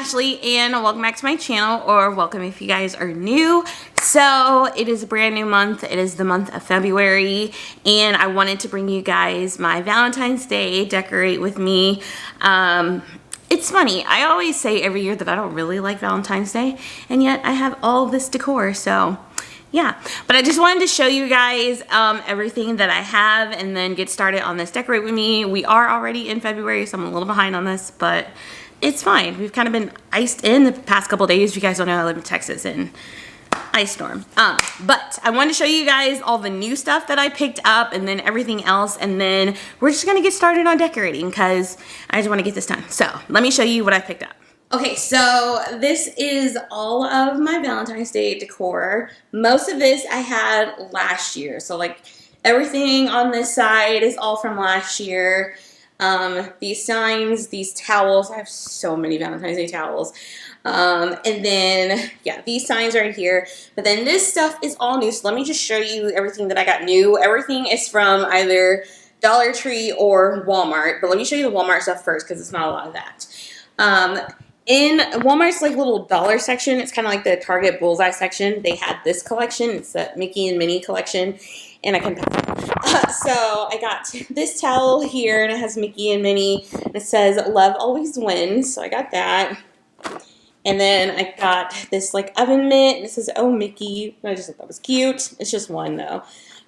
Ashley and welcome back to my channel, or welcome if you guys are new. So it is a brand new month. It is the month of February and I wanted to bring you guys my Valentine's Day decorate with me. It's funny, I always say every year that I don't really like Valentine's Day, and yet I have all this decor, so yeah. But I just wanted to show you guys everything that I have and then get started on this decorate with me. We are already in February, so I'm a little behind on this, but it's fine. We've kind of been iced in the past couple days. If you guys don't know, I live in Texas and ice storm. But I wanted to show you guys all the new stuff that I picked up and then everything else, and then we're just gonna get started on decorating because I just want to get this done. So let me show you what I picked up. Okay, so this is all of my Valentine's Day decor. Most of this I had last year, so like everything on this side is all from last year. These signs, these towels, I have so many Valentine's Day towels. And then, yeah, these signs right here. But then this stuff is all new, so let me just show you everything that I got new. Everything is from either Dollar Tree or Walmart, but let me show you the Walmart stuff first because it's not a lot of that. In Walmart's like little dollar section, it's kind of like the Target Bullseye section. They had this collection. It's the Mickey and Minnie collection, and I couldn't pass it. So I got this towel here, and it has Mickey and Minnie. And it says "Love always wins," so I got that. And then I got this like oven mitt, and it says "Oh Mickey." I just thought that was cute. It's just one though.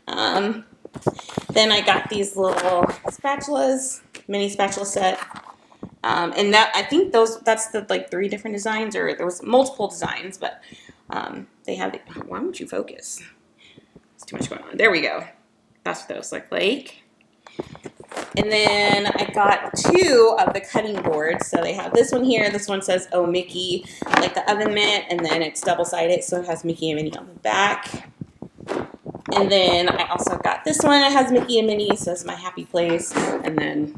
Then I got these little spatulas, mini spatula set. And that, I think that's the like 3 different designs, or there was multiple designs, but they have the, why don't you focus? There's too much going on. There we go. That's what those look like. And then I got 2 of the cutting boards. So they have this one here. This one says "Oh Mickey," like the oven mitt, and then it's double-sided, so it has Mickey and Minnie on the back. And then I also got this one. It has Mickey and Minnie. It says "My Happy Place," and then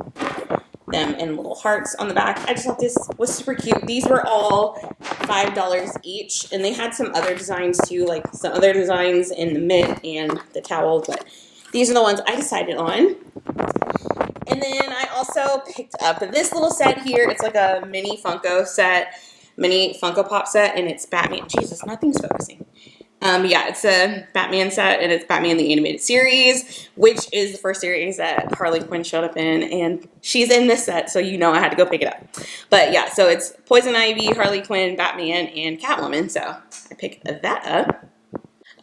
them in little hearts on the back. I just thought this was super cute. These were all $5 each, and they had some other designs too, like some other designs in the mitt and the towel, but these are the ones I decided on. And then I also picked up this little set here. It's like a mini Funko set, mini Funko Pop set, and it's Batman. Jesus, nothing's focusing. Yeah, it's a Batman set, and it's Batman the Animated Series, which is the first series that Harley Quinn showed up in, and she's in this set, so you know I had to go pick it up. But yeah, so it's Poison Ivy, Harley Quinn, Batman, and Catwoman, so I picked that up.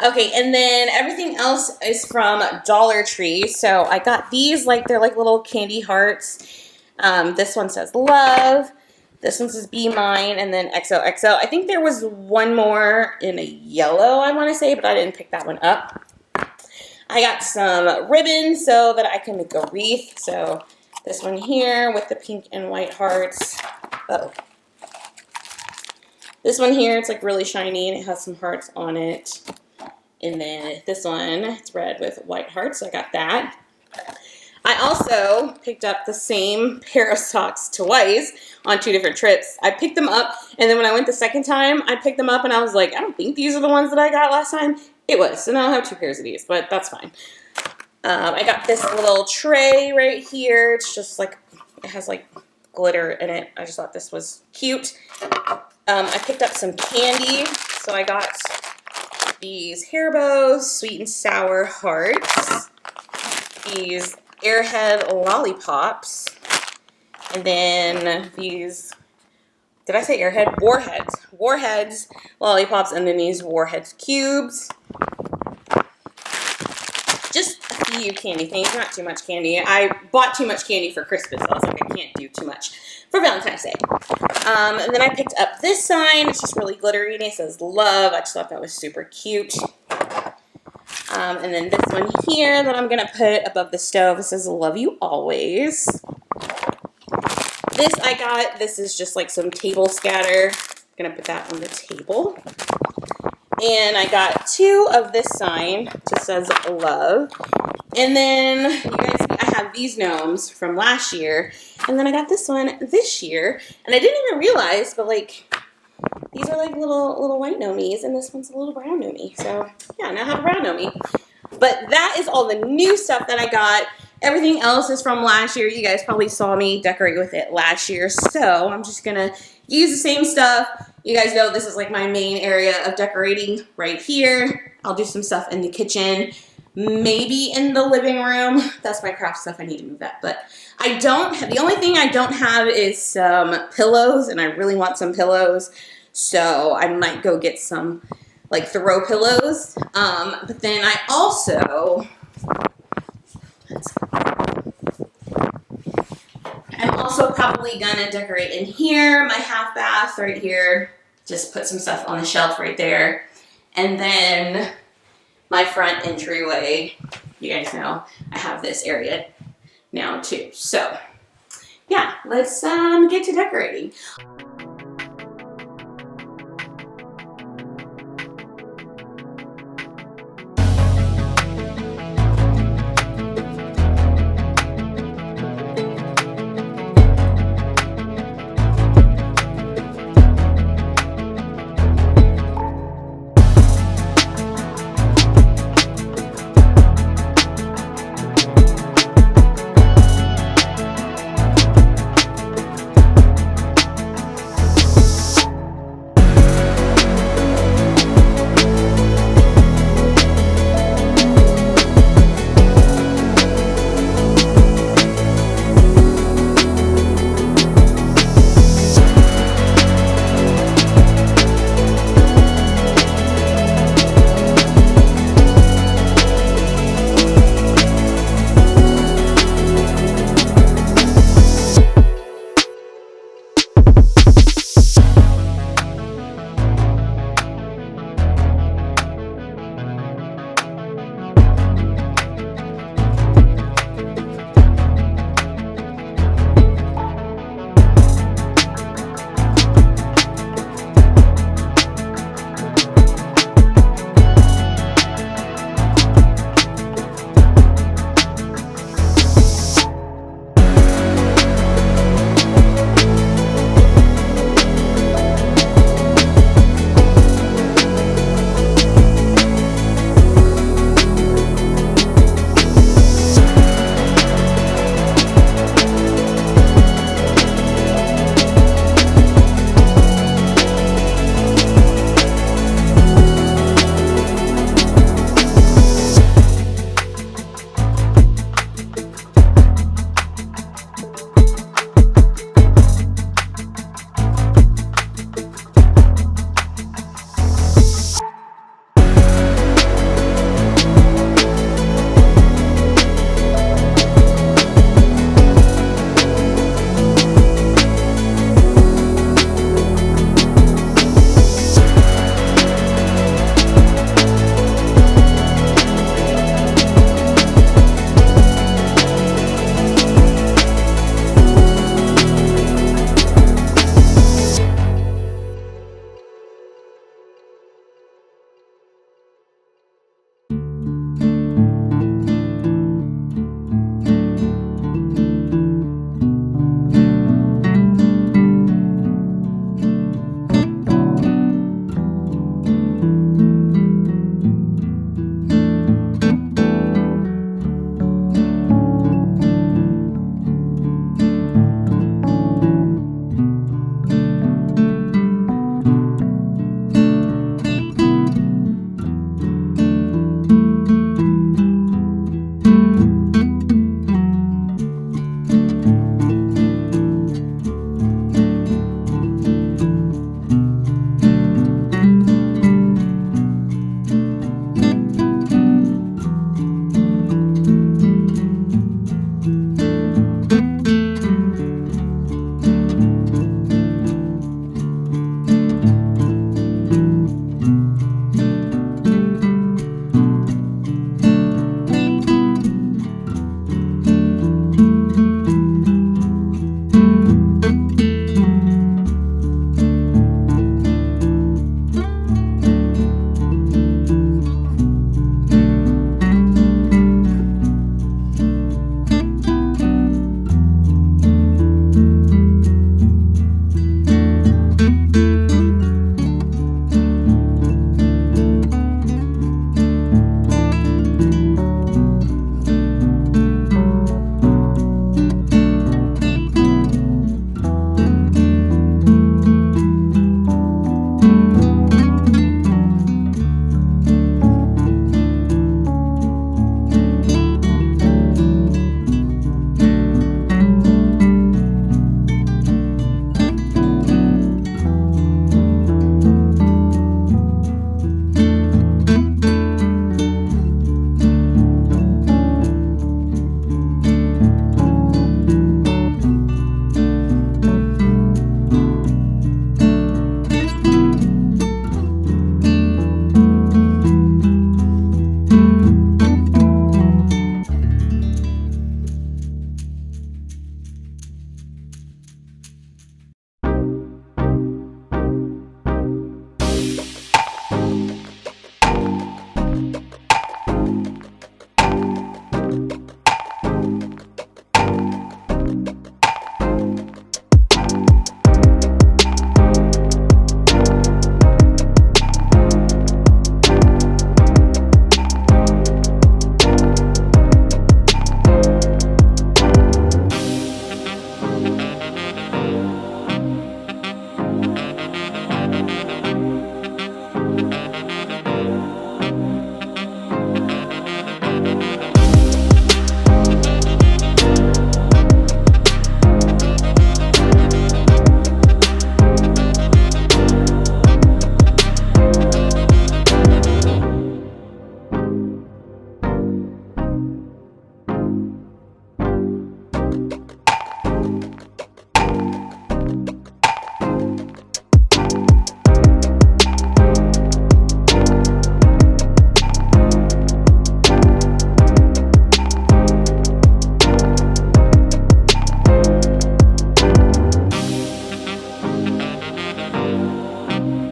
Okay, and then everything else is from Dollar Tree, so I got these, like, they're like little candy hearts. This one says "Love." This one says "Be Mine," and then XOXO. I think there was one more in a yellow, I want to say, but I didn't pick that one up. I got some ribbons so that I can make a wreath. So this one here with the pink and white hearts. Oh. This one here, it's like really shiny and it has some hearts on it. And then this one, it's red with white hearts, so I got that. I also picked up the same pair of socks twice on 2 different trips. I picked them up, and then when I went the second time, I picked them up, and I was like, I don't think these are the ones that I got last time. It was, so now I have 2 pairs of these, but that's fine. I got this little tray right here. It's just like, it has like glitter in it. I just thought this was cute. I picked up some candy, so I got these hair bows, sweet and sour hearts, these Airhead lollipops, and then these, did I say Airhead? Warheads lollipops, and then these Warheads cubes. Just a few candy things, not too much candy. I bought too much candy for Christmas, so I was like, I can't do too much for Valentine's Day. And then I picked up this sign. It's just really glittery, and it says "Love." I just thought that was super cute. And then this one here that I'm going to put above the stove, it says "Love you always." This I got, this is just like some table scatter. I'm going to put that on the table. And I got 2 of this sign, it just says "Love." And then, you guys, I have these gnomes from last year. And then I got this one this year. And I didn't even realize, but like, these are like little white gnomies, and this one's a little brown gnomie. So, yeah, now I have a brown gnomie. But that is all the new stuff that I got. Everything else is from last year. You guys probably saw me decorate with it last year. So I'm just gonna use the same stuff. You guys know this is like my main area of decorating right here. I'll do some stuff in the kitchen, maybe in the living room. That's my craft stuff. I need to move that. But I don't have, the only thing I don't have is some pillows, and I really want some pillows. So I might go get some like throw pillows. But then I also, I'm also probably gonna decorate in here, my half bath right here. Just put some stuff on the shelf right there. And then my front entryway, you guys know I have this area now too. So yeah, let's get to decorating.